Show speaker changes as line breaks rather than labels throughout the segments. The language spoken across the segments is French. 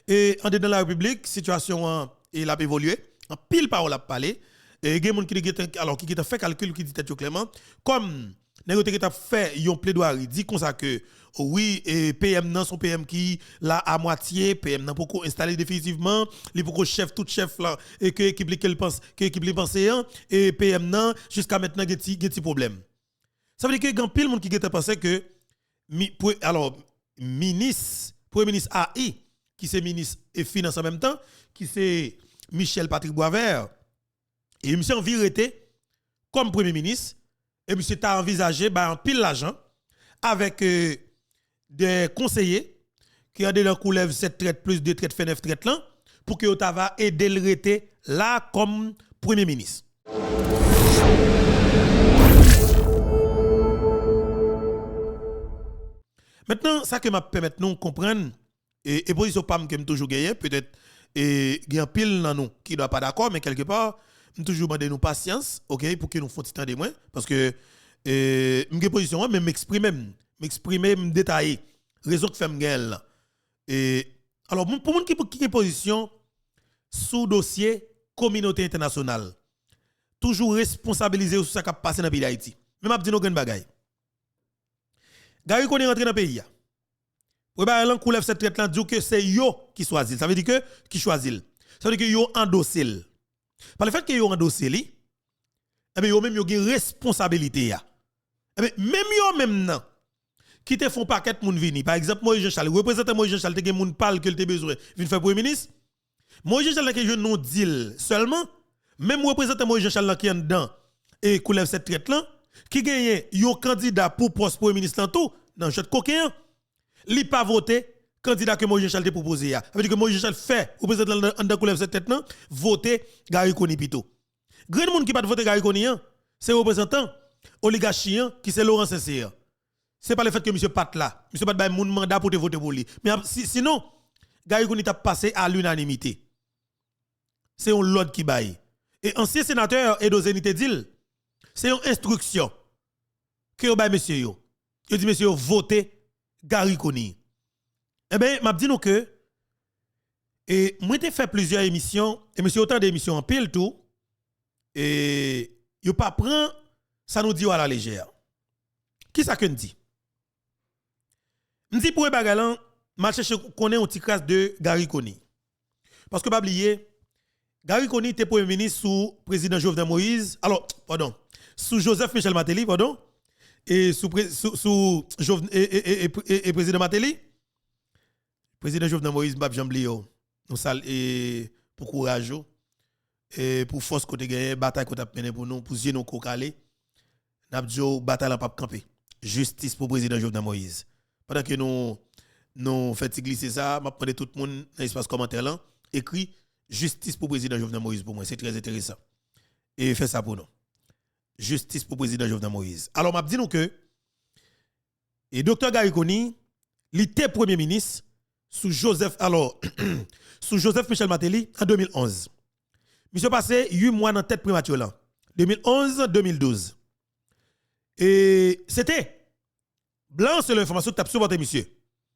Et en dedans la République, situation il a évolué, en pile parole a parlé et il y a des gens qui ont fait calcul qui dit tête clairement comme négociateur qui a fait un plaidoirie dit comme ça que oui et PM non son PM qui là à moitié PM non pour installer définitivement il pour chef tout chef là et que équipe qu'elle pense que équipe les pensé et PM non jusqu'à maintenant petit problème. Ça veut dire que grand pile monde qui était pensé que alors ministre premier ministre AI qui c'est ministre et finance en même temps qui c'est Michel Patrick Boisvert et monsieur en vérité comme premier ministre et monsieur t'a envisagé en pile l'argent avec des conseillers qui ont de leur coulève 7 traites plus 2 traites fait 9 traites là pour que Otava aider le rete là comme premier ministre. Maintenant ça que m'a permet nous comprendre et position pas que toujours gagner peut-être et il y a pile dans nous qui doit pas d'accord mais quelque part toujours demander nous patience OK pour que nous fassions temps de moins parce que m'ge position même m'exprimer me détailler raison que fait m'gel et alors pour monde qui position sous dossier communauté internationale toujours responsabiliser sur ça qui passe dans le pays d'Haïti même m'a dit nous grande bagaille Gary connaît rentré dans le pays pour ba lan coulève cette traite là dit que c'est yo qui choisit ça veut dire que qui choisit ça veut dire que yo endossé par le fait que yo endossé li et bien yo même yo gen responsabilité ya et bien même yo même nan qui te font paquet moun vini par exemple Moïse Jean-Charles représentant Moïse Jean-Charles te gen moun parle que te besoin vinn faire premier ministre Moïse Jean-Charles que je non deal seulement même représentant Moïse Jean-Charles qui en dedans et coulève cette traite là qui gagne yo candidat pour poste premier ministre en tout dans jette coquin li pas voté candidat que Moïse Jean-Charles te proposé ya ça veut dire que Moïse Jean-Charles fait représentant en dedans coulève cette tête là voter Gary Koni pito grand monde qui pas voter Gary Koni c'est représentant oligarchie qui c'est Laurent Sincère c'est pas le fait que monsieur Pat là monsieur Pat ba moun mandat pour te voter pour lui mais sinon Gary Koni t'a passé à l'unanimité c'est un l'ordre qui baille et ancien sénateur Edo Zenité dit c'est une instruction que ba monsieur yo dit monsieur voter Gary Koni eh ben m'a dit nous que et moi t'ai fait plusieurs émissions et monsieur autant d'émissions en pile tout et yo pas prend ça nous dit à la légère qui ça que dit me dit pour bagalan m'a chercher connaît un petit crasse de Gary Koni parce que pas oublier Gary Koni était premier ministre sous président Jovenel Moïse alors pardon sous Joseph Michel Martelly pardon et sous président Martelly président Jovenel Moïse m'a jamblé nous sal et pour courage et pour force côté gagner bataille qu'on a mené pour nous pour nous calé n'a dit bataille pas camper justice pour président Jovenel Moïse pendant que nous fait glisser ça m'a prendre tout le monde dans l'espace commentaire là écrit justice pour président Jovenel Moïse pour moi c'est très intéressant et fait ça pour nous justice pour président Jovenel Moïse alors m'a dit nous que et docteur Gary Koni il était premier ministre sous Joseph Michel Martelly en 2011 monsieur passé 8 mois dans tête primature là 2011-2012 et c'était blanc c'est l'information que tu as supporté monsieur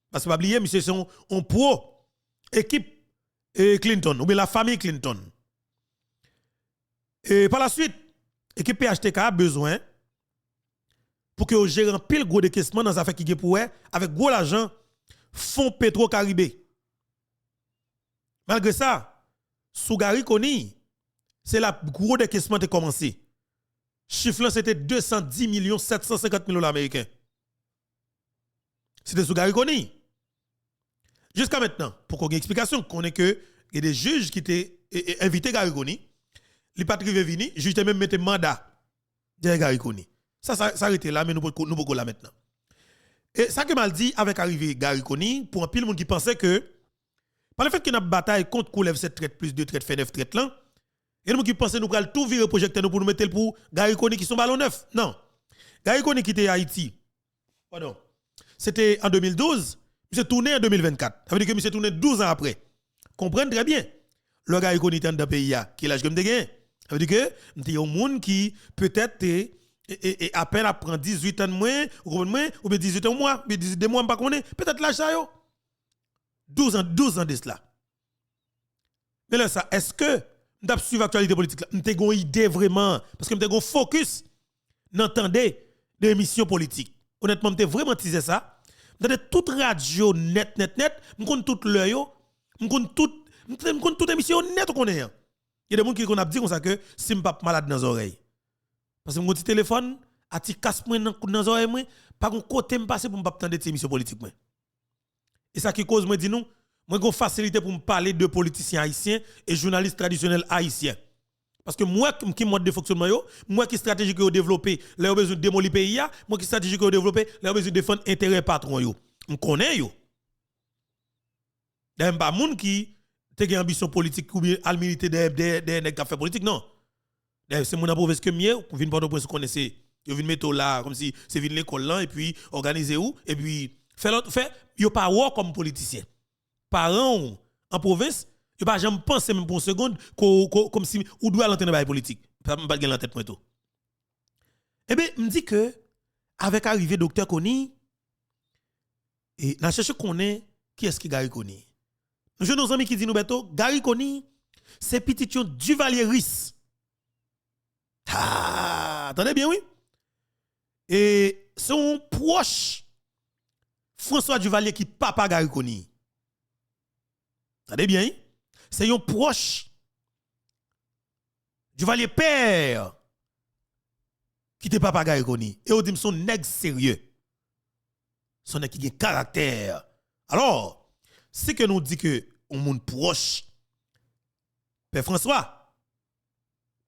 parce que pas oublier monsieur sont on pro équipe Clinton ou bien la famille Clinton et par la suite équipe PHTK a besoin pour que gère un pile gros décaissement dans affaire qui pour avec gros l'argent fonds Petro-Caribé malgré ça sous Gary Koni c'est la gros décaissement qui a commencé chiffre c'était 210 750 000 $ américains c'était sous Gary Koni jusqu'à maintenant pour qu'on ait une explication qu'on est que il y a des juges qui étaient invités Gary Koni li pas trivé vini juge même mettre mandat de Gary Koni ça arrêté là mais nous pouvons là maintenant et ça que mal dit avec arrivé Gary Koni pour un pile monde qui pensait que par le fait qu'il y a une bataille contre coulève cette traite plus de traite fait 9 traite là et nous qui pensait nous pral tout virer projecteur nous pour nous mettre pour Gary Koni qui sont ballon neuf non Gary Koni qui était à Haïti pardon c'était en 2012 monsieur tourné en 2024 ça veut dire que monsieur tourné 12 ans après comprenez très bien le Gary Koni était dans le pays qui l'âge que me gagné ça veut dire que il y a un monde qui peut-être et à peine apprend 18 ans de moins ou bien 18 ans de moins, 18 de moins pas connaît peut-être l'âge ça yo 12 ans de cela Mais là, ça, est-ce que m't'a suivre l'actualité politique là, m'te gon idée vraiment parce que m'te gon focus n'entendez des émissions politiques. Honnêtement, m'te vraiment teasé ça. M'tendez toute radio net, m'konn toute l'heure yo, m'konn toute émission net qu'on est. Il y a des gens qui ont dit comme ça que si m'pas malade dans les oreilles. Parce que mon petit téléphone, a ti casse moi dans les oreilles moi, pas un côté me passer pour m'pas tendre des émissions politiques moi. Et ça qui cause moi dit nous, moi j'ai facilité pour me parler de politiciens haïtiens et journalistes traditionnels haïtiens. Parce que moi qui mode de fonctionnement yo, moi qui stratégie que développer, les besoin de démolir pays ya, moi qui stratégie que développer, les besoin de défendre intérêt patron yo. On connaît yo. D'ailleurs pas moun qui te gen ambition politique ou bien al militer des nèg qui fait politique non. D'ailleurs c'est mon province que mieux, vinn pas de connaissez, yo vinn mettre là comme si c'est vinn l'école là et puis organiser où et puis fait yo pas war comme politicien. Parents en province, yo pas jamais penser même pour une seconde comme si ou doit l'entendre bail politique. Pas gen la tête point tout. Eh ben me dit que avec arrivée docteur Koni et n'a cherché connaît qui est-ce qui Gary Koni. Nous avons nos amis qui disent nous beto Gary Koni c'est petit Duvalier Riss. Ah, attendez bien oui. Et son proche François Duvalier qui papa Gary Koni. Attendez bien, c'est un proche Duvalier père qui te papa Gary Koni. Et on dit son nèg sérieux. Son nèg qui a caractère. Alors, c'est que nous dit que on monde proche Père François,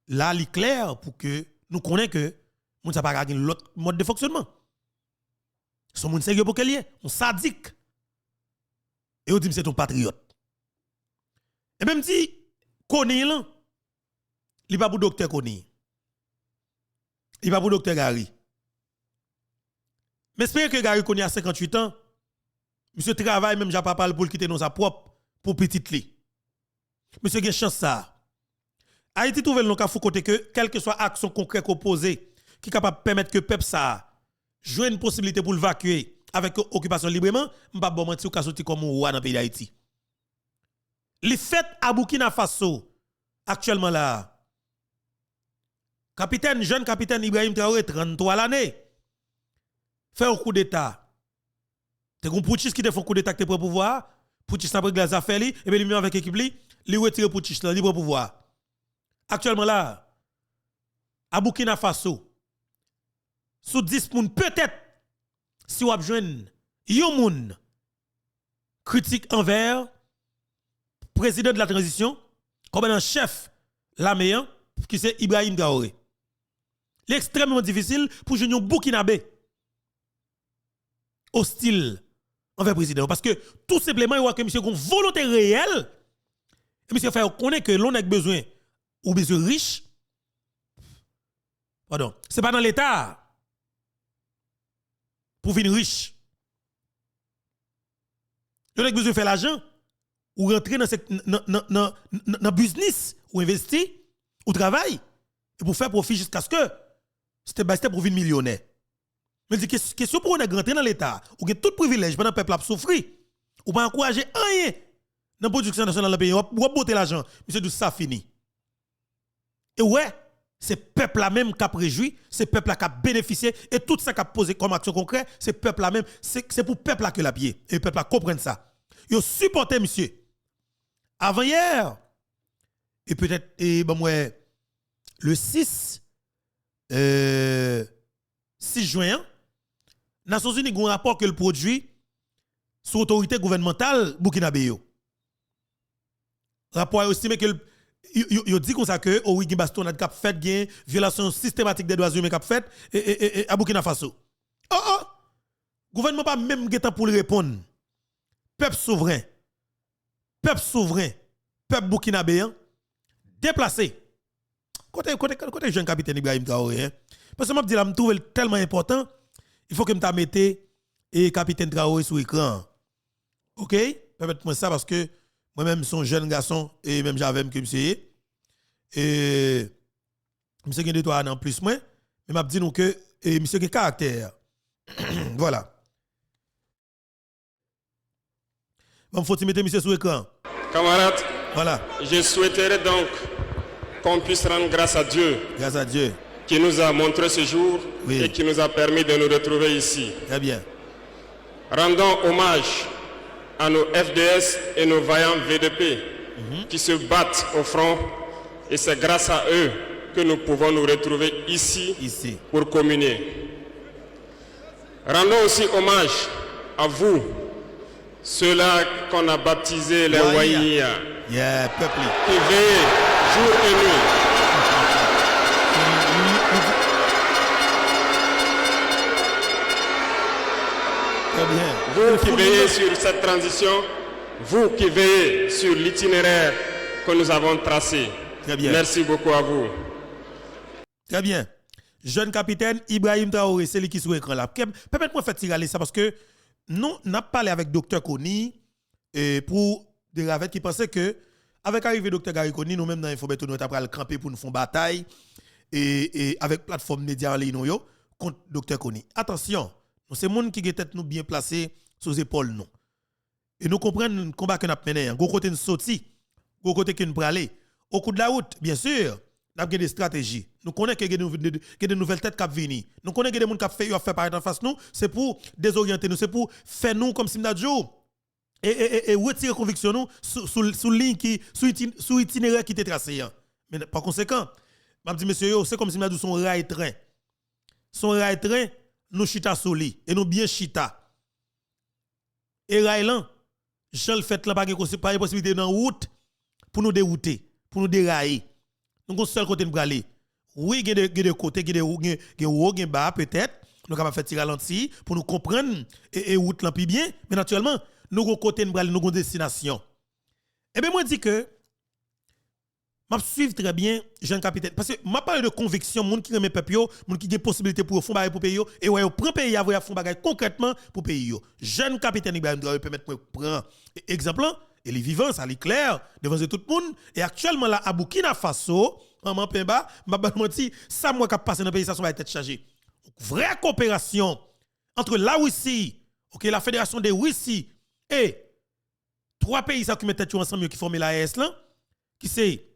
là, il est clair pour que nous connaissions que nous n'avons pas l'autre mode de fonctionnement. Son monde sérieux pour qu'elle y est, on sadique. Et on dit que c'est un patriote. Et même si Koni là, il n'est pas pour docteur Koni. Il n'est pas pour docteur Gary. Mais j'espère que Gary Koni a 58 ans. Monsieur travaille même j'ai pas parlé pour quitter dans sa propre pour petite li. Monsieur gen chance ça. Haïti trouve le cas faut côté que quelle que soit action concrète opposée qui capable permettre que peuple ça jouer une possibilité pour l'évacuer avec occupation librement, m'pa bon mentir ou ka sorti comme roi dans pays d'Haïti. Les fêtes à Burkina Faso actuellement là. Jeune capitaine Ibrahim Traoré 33 l'année fait un coup d'état. Te gon Pouchis qui te fait un coup d'état que te pour pouvoir, Pouchis n'a pas de glace à faire li et bien lui avec équipe li retire Pouchis là, libre pouvoir. Actuellement là à Burkina Faso sous 10 moun peut-être si vous joindre yon moun critique envers président de la transition comme un chef l'armée qui c'est Ibrahim Traoré. L'extrêmement difficile pour joindre Burkinabé hostile envers le président parce que tout simplement il voit que monsieur a une volonté réelle et monsieur fait connaître que l'on a besoin ou besoin riche. Pardon, c'est pas dans l'état pour venir riche. L'on a besoin de faire l'argent ou rentrer dans business ou investir ou travailler et pour faire profit jusqu'à ce que c'était pour venir millionnaire. Mais c'est question pour on rentrer dans l'état ou que tout privilège pendant le peuple a souffrir ou pas encourager rien dans la production nationale dans le pays ou botter l'argent monsieur tout ça fini. Et ouais, c'est peuple là même qui a préjoui, c'est peuple là qui a bénéficié et tout ça qui a posé comme action concrète, c'est peuple là même, c'est pour peuple là que la pied et le peuple là comprenne ça. Yo supporté monsieur. Avant hier et peut-être le 6 juin Nations Unies a un rapport que le produit sous autorité gouvernementale burkinabé yo. Rapport a estimé que il dit comme ça que Origi Baston a fait gain violation systématique des droits humains qu'a fait et à Burkina Faso. Gouvernement pas même temps pour le répondre. Peuple souverain, peuple burkinabéen déplacé. Côté jeune capitaine Ibrahim Traoré, parce que m'a dit là me trouve tellement important, il faut que me mette et capitaine Traoré sur écran. OK? Permettez-moi ça parce que moi-même, son jeune garçon, et même j'avais que monsieur. Et monsieur qui a en plus, moi, mais m'a dit nous que monsieur qui a caractère. Voilà. Bon, faut-il mettre monsieur sur l'écran?
Camarade,
Voilà.
Je souhaiterais donc qu'on puisse rendre grâce à Dieu.
Grâce à Dieu.
Qui nous a montré ce jour
Oui.
et qui nous a permis de nous retrouver ici.
Très bien.
Rendons hommage à nos FDS et nos vaillants VDP qui se battent au front et c'est grâce à eux que nous pouvons nous retrouver ici. Pour communier. Rendons aussi hommage à vous, ceux-là qu'on a baptisés les Waïa,
peuple.
Qui veillent jour et nuit. Vous qui veillez sur cette transition, vous qui veillez sur l'itinéraire que nous avons tracé.
Très bien.
Merci beaucoup à vous.
Très bien. Jeune capitaine Ibrahim Traoré, c'est lui qui est sur l'écran là. Permettez-moi de faire tirer ça parce que nous n'avons parlé avec Dr Koni pour des ravettes qui pensaient que, avec l'arrivée de Dr Gary Koni, nous-mêmes dans l'Infobeto, nous avons camper pour nous faire bataille et avec plateforme média en ligne contre Dr Koni. Attention, nous c'est monde qui est tête nous bien placé sur les épaules nous. Et nous comprenons le combat que nous avons mené. Go côté nous sorti, go côté que nous aller. Au coup de la route, bien sûr, nous avons des stratégies. Nous connaissons qu'il y a des nouvelles têtes qui viennent venir. Nous connaissons que des gens qui fait paraître en face nous, c'est pour désorienter nous, c'est pour faire nous comme si nous avions et retirer conviction nous sous ligne qui sous itinéraire qui était tracé. Mais par conséquent, m'a dit monsieur c'est comme si nous avions son rail train. Son rail train nous chita soli et nous bien chita. Et rail là, Jean le fait là pas de possibilité dans route pour nous dérouter, pour nous dérailler. Nous avons seul côté de aller. Oui, il y a des côtés, il y a des bas peut-être. Nous avons fait tirer ralenti pour nous comprendre et route là plus bien. Mais naturellement, nous avons côté de aller, nous avons destination. Et bien, moi, je dis que je suis très bien, jeune capitaine. Parce que je parle de conviction, gens qui remet peuple, gens qui ont possibilité pour faire pour pays, et ouais, prend pays à faire concrètement pour pays. Jeune capitaine Ibrahim doit permettre de prendre exemple. Et les vivants, ça est clair, devant tout le monde. Et actuellement, là, à Burkina Faso, Maman Pemba, m'a menti, ça, moi, qui passe dans le pays, ça va être chargé. Vraie coopération entre la Russie, la Fédération des Russie, et trois pays qui mettent ensemble, qui forment l'AES, qui c'est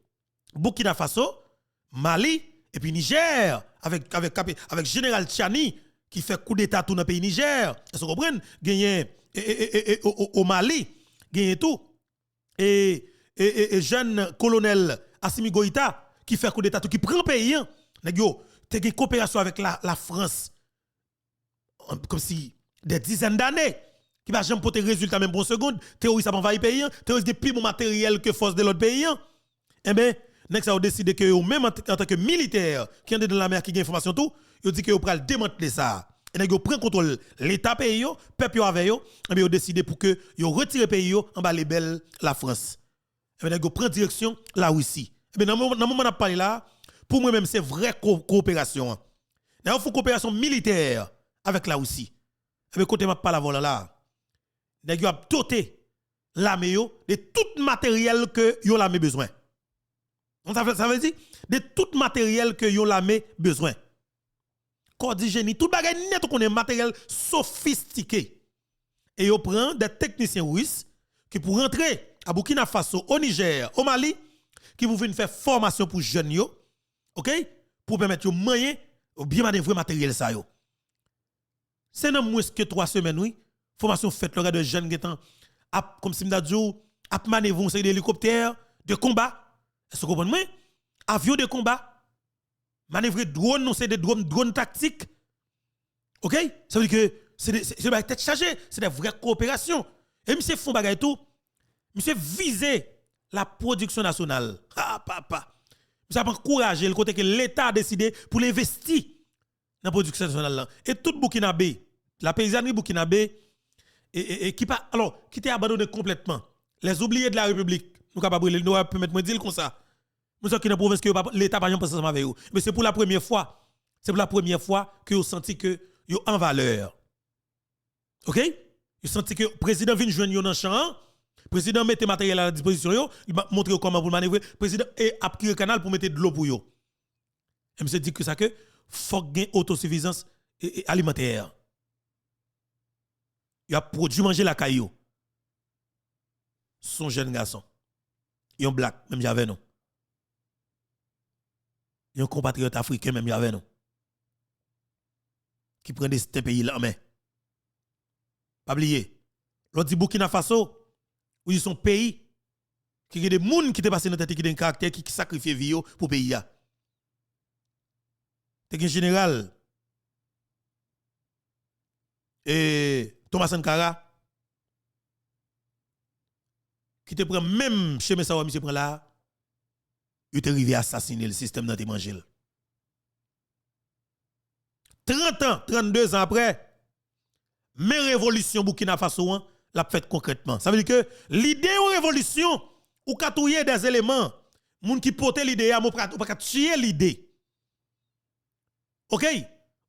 Burkina Faso, Mali, et puis Niger, avec Général Tchani, qui fait coup d'État tout dans le pays Niger. Est-ce que vous comprenez? Gagné au Mali, gagné tout. Et jeune colonel Assimi Goïta qui fait coup d'état qui prend pays nèg yo te une coopération avec la France comme si des dizaines d'années qui va jamais porter résultat même pour une seconde terroriste a envahi pays terroriste des plus bon matériel que force de l'autre pays eh ben nèg ça a décidé que eux même en tant que militaire qui est dans la mer qui gagne information tout yo dit que yo pral démanteler ça et nèg yo prend contrôle l'état pays yo peuple avec yo et bien yo décidé pour que yo retire pays yo en bas les belles la France et bien nèg yo prend direction la Russie et bien dans moment on a parlé là pour moi même c'est vraie coopération il faut coopération militaire avec la Russie et bien côté m'a parlé avant là nèg yo a doté l'armée yo de tout matériel que yo l'armée besoin ça veut dire de tout matériel que yo l'armée besoin corps d'hygiène, tout bagay net qu'on est matériel sophistiqué. Et yo prend des techniciens russes qui pour rentrer à Burkina Faso, au Niger, au Mali, qui pour venir faire formation pour jeunes yo, OK? Pour permettre yo moyen bien manœuvrer matériel ça yo. C'est non moins que 3 semaines oui, formation faite le de jeunes qui comme si m'da dit a manœuvrer c'est des hélicoptères de combat. Est-ce que vous comprenez? Avion de combat. Manœuvrer drone, non, c'est des drones tactiques. OK? Ça veut dire que c'est des têtes chargées, c'est des vraies coopérations. Et monsieur font bagay tout, monsieur viser la production nationale. Ah papa. Monsieur a encouragé le côté que l'État a décidé pour l'investir dans la production nationale là. Et tout Burkinabé, la paysannerie Burkinabé et qui pas alors qui était abandonné complètement. Les oubliés de la République, nous capable nous permettre de dire comme ça. Nous sommes dans la province que l'État n'a pas pensé avec vous. Mais c'est pour la première fois. C'est pour la première fois que vous sentez que vous en valeur. OK? Vous sentez que le président vient joindre dans le champ. Le président met matériel à la disposition. Il va montrer comment vous manœuvrer. Le président a pris le canal pour mettre de l'eau pour vous. Et je dit que ça que faut gagner autosuffisance alimentaire. Il a produit manger la caillou. Son jeune garçon. Yon black, même j'avais non. Yon compatriote africain, même j'avais non. Qui prend des pays là en main. Pas oublier. L'autre dit Burkina Faso, où ils sont pays qui a des gens qui te passé dans tête qui ont un caractère qui sacrifie vie pour pays là. T'es un général et Thomas Sankara qui te prend même chez Messawa monsieur prend là, il te arrivé à assassiner le système dans tes manger. 30 ans, 32 ans après, mais révolution Burkina Faso l'a fait concrètement. Ça veut dire que l'idée de révolution ou katouyer des éléments, moun qui portent l'idée ou pas tuer l'idée. OK?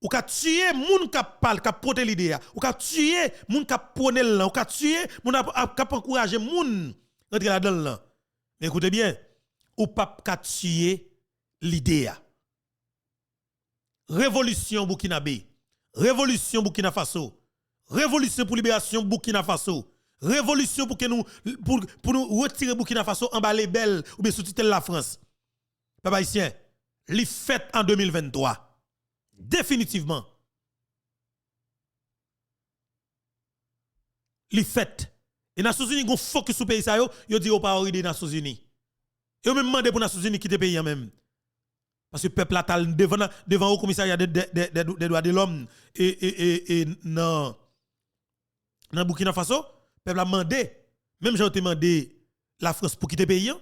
Ou ka tuer moun qui parle, qui porte l'idée, ou ka tuer moun qui prône là, ou ka tuer moun qui encourager moun rentrer là-dedans là. Mais écoutez bien, ou pas ka tuer l'idée. Révolution Burkinabé, révolution Burkina Faso, révolution pour libération Burkina Faso, révolution pour que nous pour nous retirer Burkina Faso en bas les belles ou bien sous-titre la France. Papa haïtien, li fait en 2023. Définitivement. Li fait. Et Nations Unies gon focus sur pays ça yo dit au pas des Nations Unies. Yo même demandé pour Nations Unies quitter pays même. Parce que peuple là devant au commissariat des droits de l'homme et non dans Burkina Faso, peuple a demandé, même j'ai demandé la France pour quitter le pays,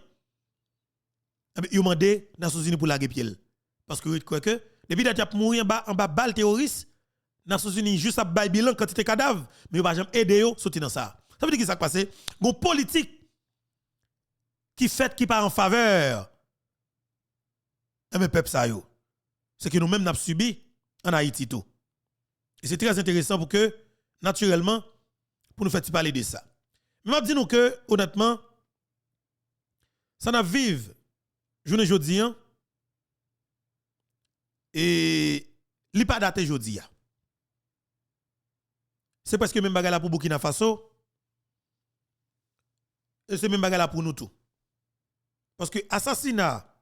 ils ont demandé les Nations Unies pour la pied. Parce que vous croyez que depuis que tu as mouru en bas balle terroriste, les Nations Unies juste à bail bilan quantité de cadavres, mais ils n'ont pas aidé à sortir dans ça. Ça veut dire que ça qui passe? Une politique qui fait qui part en faveur mais peuple ça yo. C'est que nous-mêmes n'avons subi en Haïti tout. Et c'est très intéressant pour que, naturellement, pour nous faire parler de ça. Mais je dis nous que, honnêtement, ça n'a vive, journée jeudi, et li pas daté jeudi. C'est parce que même bagarre pour Burkina Faso, et c'est même bagarre pour nous tout. Parce que assassinat,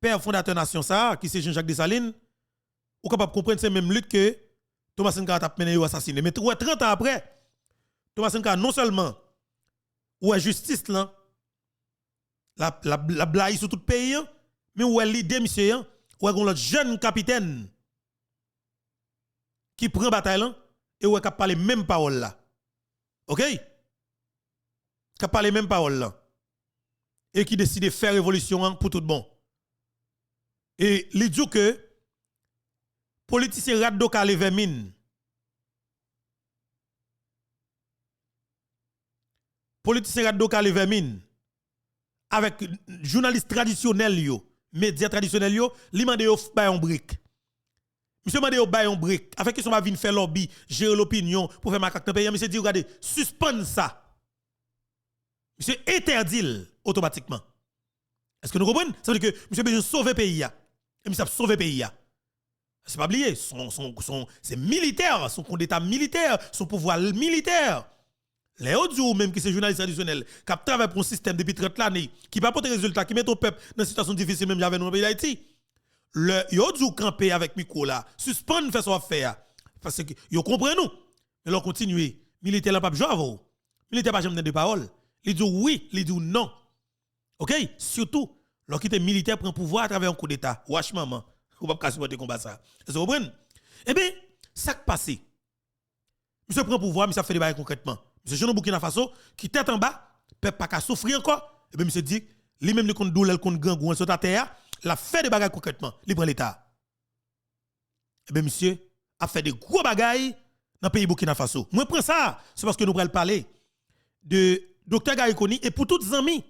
père fondateur nation ça, qui c'est Jean-Jacques Dessalines, ou capable de comprendre c'est même lutte que Thomas Sankara a mené ou assassiné. Mais 30 ans après, Thomas Sankara non seulement ou est justice là, la blague sur tout le pays, mais où est l'idée monsieur, où est l'autre jeune capitaine qui prend bataille là, et où est capable parler même parole là. OK? Capable parler même parole là. Et qui décide de faire révolution pour tout bon. Et il dit que politicien Raddo Kale Vermine, politicien Raddo Kale Vermine, avec journaliste traditionnel yo, médias traditionnels yo, li mande yo bay un brique. Monsieur mande yo bay un brique, avec qui sont va venir faire lobby, gérer l'opinion pour faire macaque dans pays, monsieur dit regardez, suspend ça. Monsieur interdit automatiquement. Est-ce que nous comprenons? Ça veut dire que monsieur besoin sauver le pays. Et monsieur a sauvé le pays. C'est pas oublier, c'est militaire, son compte d'état militaire, son pouvoir militaire. Les autres jours, même qui sont journalistes traditionnels, qui travaillent pour un système depuis 30 années, qui pas porter résultat, qui met au peuple dans une situation difficile, même j'avais dans le pays d'Haïti. Le autres jours camper avec micro là, suspendre faire son affaire. Parce que vous comprenez nous. Mais leur continuer. Militaire là pas jouer à vous. Militaire pas jamais de parole. Il dit oui, il dit non. OK? Surtout, lorsqu'il est militaire prend pouvoir à travers un coup d'état. Wesh maman, ou pas supporter combat ça. Vous comprenez? Eh bien, ça qui passe. Monsieur prend pouvoir, mais ça fait des bails concrètement. Monsieur Jean Burkina Faso qui tête en bas, peuple pas qu'à souffrir encore. Eh bien monsieur dit, lui même le compte douleur, le compte gang ou sur ta terre, la fait des bagages concrètement, il prend l'état. Eh bien monsieur a fait des gros bagages dans le pays Burkina Faso. Moi prends ça, c'est parce que nous allons parler de Dr Garikoni et pour toutes les amis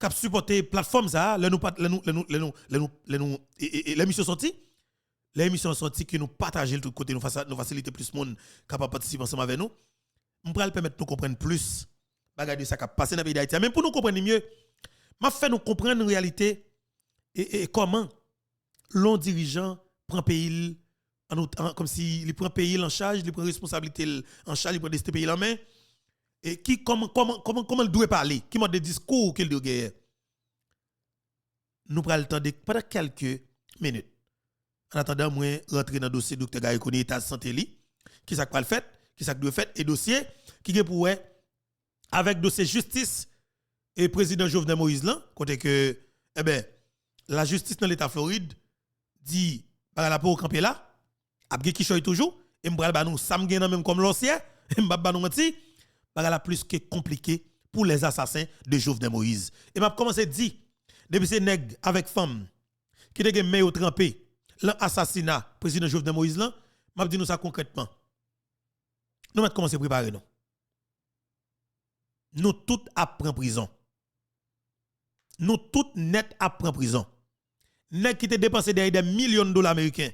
qui ont supporté plateforme ça, l'émission sortie, l'émission sortie que nous partageons de tout côté, nous faciliter plus de monde capable de participer ensemble avec nous. Nous pourrons permettre de nous comprendre plus de ça qui a passé dans le pays d'Haïti. Même pour nous comprendre mieux, m'a fait nous comprendre en réalité et comment l'on dirigeant prend pays comme si il prend pays en charge, il prend responsabilité en charge, il prend ce pays en main et qui comment il doit parler, qui m'a des discours qu'il doit gagner. Nous prenons le temps de pendant quelques minutes. En attendant moi rentrer dans le dossier docteur Gary Koni état de santé li, qui ça pas le fait, qui ça doit fait et dossier qui est pour avec dossier justice et président Jovenel Moïse là, côté que eh ben la justice dans l'état Floride dit par la pour camper là, a qui choy toujours et m'bral ba nous sam gen même comme l'ancien, m'ba nous menti, la plus que compliqué pour les assassins de Jovenel Moïse. Et m'a commencé dire depuis ces nèg avec femme qui te gen main trempé l'assassinat président Jovenel Moïse là, m'a dit nous ça concrètement. Nous m'a commencé à préparer nous. Nous tout apprend prison. Nous tout net apprend prison. Nèg qui te dépensé derrière des millions de dollars américains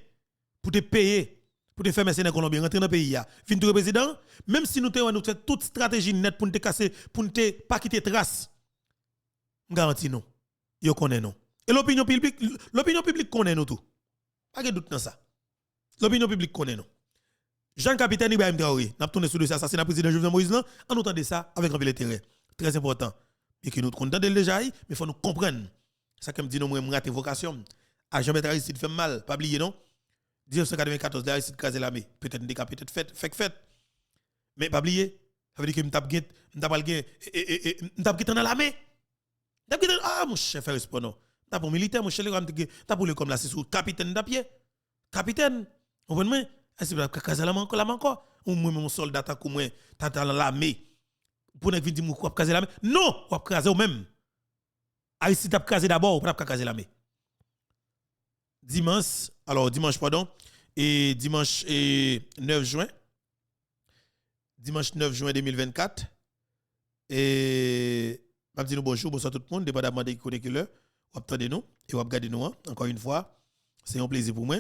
pour te payer pour te faire mercenaires colombiens rentrer dans le pays ya. Fin tout président, même si nous fait toute stratégie net pour te casser pour ne pas quitter trace. Garantie nous. Yo connaît nous. Et l'opinion publique connaît nous tout. Pas de doute dans ça. L'opinion publique connaît nous. Jean-Capitaine Ibrahim Traoré, n'a tourné sur le assassinat président Jovenel Moïse là, on entend ça avec un peu d'intérêt. Très important. Et que nous comptons déjà, mais il faut nous comprendre. Ça comme dit nous moi raté vocation. À Jean-Bertrand Aristide fait mal, pas oublier non. 1994 Aristide crasé l'armée, peut-être décapité peut-être fait. Mais pas oublier, ça veut dire que m'tap dans l'armée. Ah mon chef respect non. T'as pour militaire mon chef t'as pour le comme là c'est sous capitaine d'apied. Capitaine, vous comprenez? Est-ce que crasé la encore ou moi mon soldat ta comme moi t'as dans l'armée. Pour ne venir dire quoi craser l'armée? Non, ou craser ou même. Aristide t'a crasé d'abord ou pas craser l'armée. Dimanche et dimanche 9 juin 2024 et m'a dit nous bonjour bonsoir tout le monde dépendamment de qui connaît que l'heure ou attendez nous et ou regarder nous encore une fois c'est un plaisir pour moi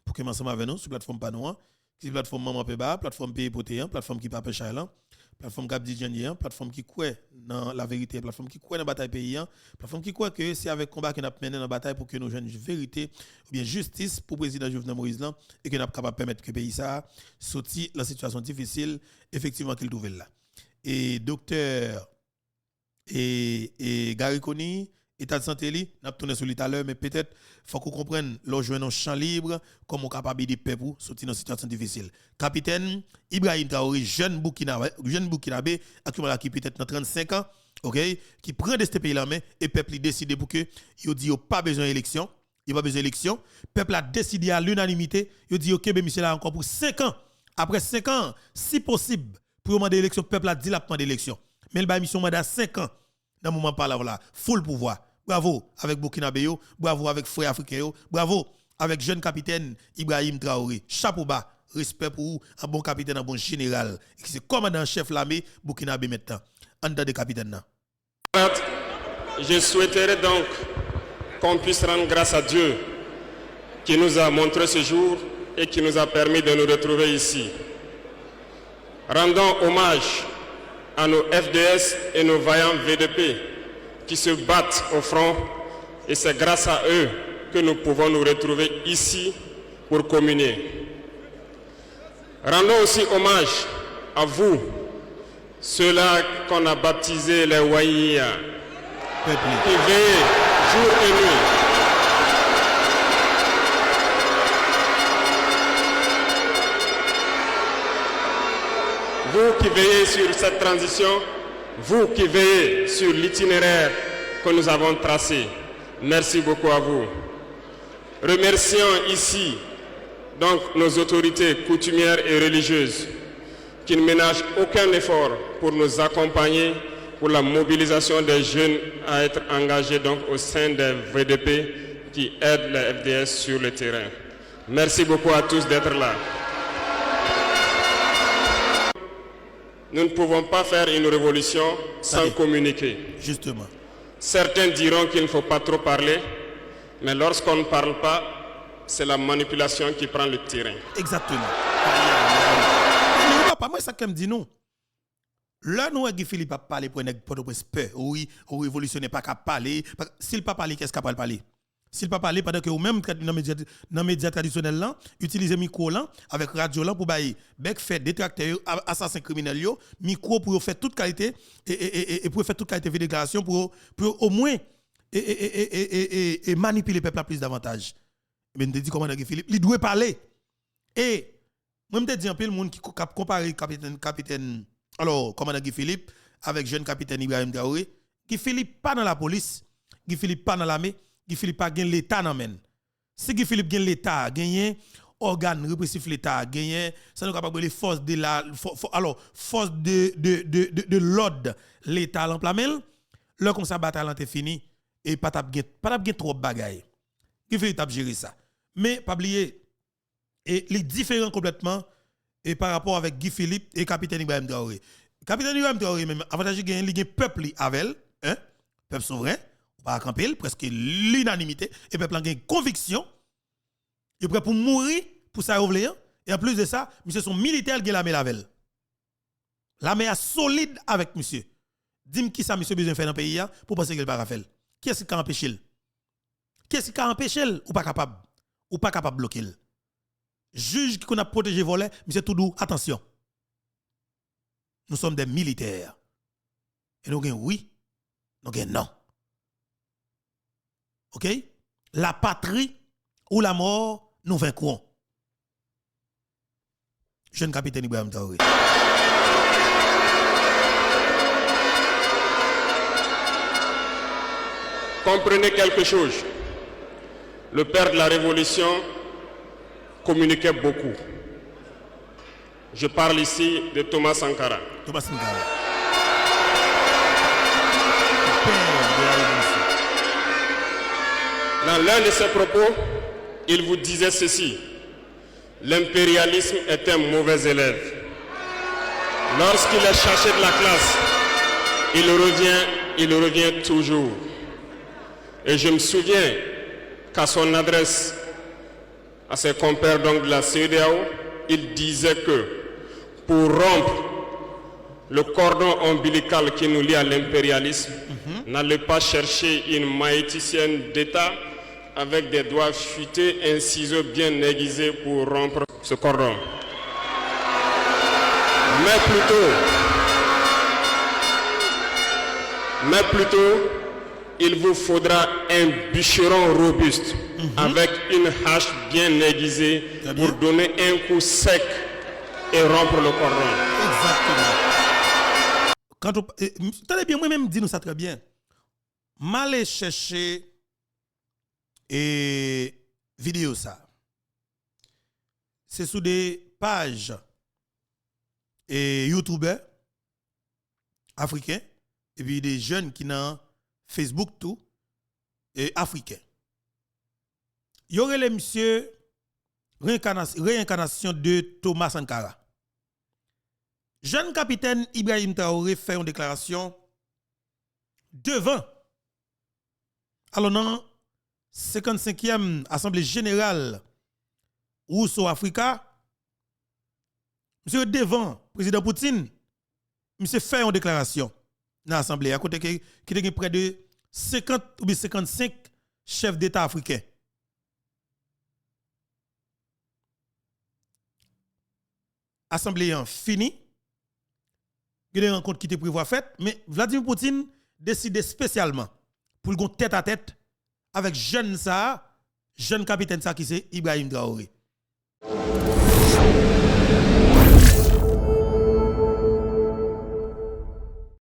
pour que ensemble avec nous sur plateforme Panoa qui plateforme Maman Peba plateforme Pays Potéan plateforme qui Pape Chailan plateforme Cap Djanian plateforme qui croit dans la vérité plateforme qui croit dans la bataille paysan plateforme qui croit que c'est avec combat que nous mené dans la bataille pour que nous jeunes vérité ou bien justice pour président Jovenel Moïse là et que nous capable permettre que pays ça sorti la situation difficile effectivement qu'il trouve là et docteur et Gary Koni état de santé li n'a tourné sur lui tout à l'heure mais peut-être faut qu'on comprenne l'on joue un champ libre comme on capable de paix pour sortir dans situation difficile capitaine Ibrahim Traoré jeune Burkinabé actuellement qui peut-être dans 35 ans OK qui prend de ce pays là main et peuple décide pour que yo dit yo pas besoin d'élection il pas besoin d'élection peuple a décidé à l'unanimité yo dit OK ben monsieur là encore pour 5 ans après 5 ans si possible pour demander élection peuple a dit la prendre élection mais il ba mission mandat 5 ans dans le moment par là full pouvoir. Bravo avec Burkinabé yo, bravo avec frère africain yo, bravo avec jeune capitaine Ibrahim Traoré. Chapeau bas, respect pour vous, un bon capitaine, un bon général. C'est commandant chef l'armée Burkinabé maintenant. En dedans de capitaine là.
Je souhaiterais donc qu'on puisse rendre grâce à Dieu qui nous a montré ce jour et qui nous a permis de nous retrouver ici. Rendons hommage à nos FDS et nos vaillants VDP qui se battent au front et c'est grâce à eux que nous pouvons nous retrouver ici pour communier. Rendons aussi hommage à vous, ceux-là qu'on a baptisés les Waïa, qui veillent jour et nuit. Vous qui veillez sur cette transition, vous qui veillez sur l'itinéraire que nous avons tracé, merci beaucoup à vous. Remercions ici donc nos autorités coutumières et religieuses qui ne ménagent aucun effort pour nous accompagner pour la mobilisation des jeunes à être engagés donc au sein des VDP qui aident les FDS sur le terrain. Merci beaucoup à tous d'être là. Nous ne pouvons pas faire une révolution sans communiquer.
Justement.
Certains diront qu'il ne faut pas trop parler, mais lorsqu'on ne parle pas, c'est la manipulation qui prend le terrain.
Exactement. Papa, moi, ça comme dit nous. Là, nous, Guy Philippe a parlé pour une peur. Oui, on révolutionnaire pas qu'à parler. S'il pas parler, qu'est-ce qu'il va parler? S'il pas parler pendant que vous même dans les médias traditionnels là, utiliser micro là avec radio là pour bailler bec fait détracteur assassin criminel yo, micro pour faire toute qualité et pour faire toute qualité de déclaration pour au moins et manipuler le peuple plus davantage. Mais me dit commandant Guy Philippe, il doit parler. Et moi me dit un peu le monde qui compare capitaine alors commandant Guy Philippe avec jeune capitaine Ibrahim Traoré. Guy Philippe pas dans la police, Guy Philippe pas dans l'armée, Guy Philippe pas gagne l'état nan men. Si Guy Philippe gagne l'état, gagne organe répressif l'état, gagne ça nous capable les forces de la alors force de l'ordre l'état l'emplamel, le comme ça bataille est fini et pas tap gen trop bagaille. Guy Philippe t'a gérer ça. Mais pas oublier et les différents complètement et par rapport avec Guy Philippe et capitaine Ibrahim Traoré. Capitaine Ibrahim Traoré même avantage gagne li gen peuple avec hein, peuple souverain pas camper presque l'unanimité et peuple a une conviction il est prêt pour mourir pour ça revenir et en plus de ça monsieur son militaire qui l'armée lavel l'armée est solide avec monsieur dis-moi qui ça monsieur besoin faire dans pays pour penser qu'il pas faire qui est-ce qui empêche ou pas capable bloquer juge qui qu'on a protégé voler monsieur tout doux attention nous sommes des militaires et nous gagnons oui nous gagnons non. OK? La patrie ou la mort, nous vaincrons. Jeune capitaine Ibrahim Traoré.
Comprenez quelque chose. Le père de la Révolution communiquait beaucoup. Je parle ici de Thomas Sankara.
Thomas Sankara.
Dans l'un de ses propos, il vous disait ceci: l'impérialisme est un mauvais élève. Lorsqu'il est cherché de la classe, il revient toujours. Et je me souviens qu'à son adresse à ses compères donc de la CEDEAO, il disait que pour rompre le cordon ombilical qui nous lie à l'impérialisme, n'allez pas chercher une maïticienne d'État avec des doigts futés, un ciseau bien aiguisé pour rompre ce cordon. Mais plutôt, il vous faudra un bûcheron robuste avec une hache bien aiguisée pour donner un coup sec et rompre le cordon.
Exactement. Tenez bien, moi-même, dis-nous ça très bien. M'aller chercher et vidéo ça. C'est sous des pages et YouTubers africains et puis des jeunes qui n'ont Facebook tout et africains. Il y aurait les monsieur réincarnation de Thomas Sankara. Jeune capitaine Ibrahim Traoré fait une déclaration devant alors non 55e Assemblée générale Rousseau Africa, monsieur devant président Poutine, monsieur fait une déclaration dans l'Assemblée à côté qui a près de 50 ou 55 chefs d'État africains. Assemblée en fini. Il y a des rencontres qui étaient prévues faites, mais Vladimir Poutine décide spécialement pour le tête à tête avec jeune capitaine ça qui c'est Ibrahim Traoré.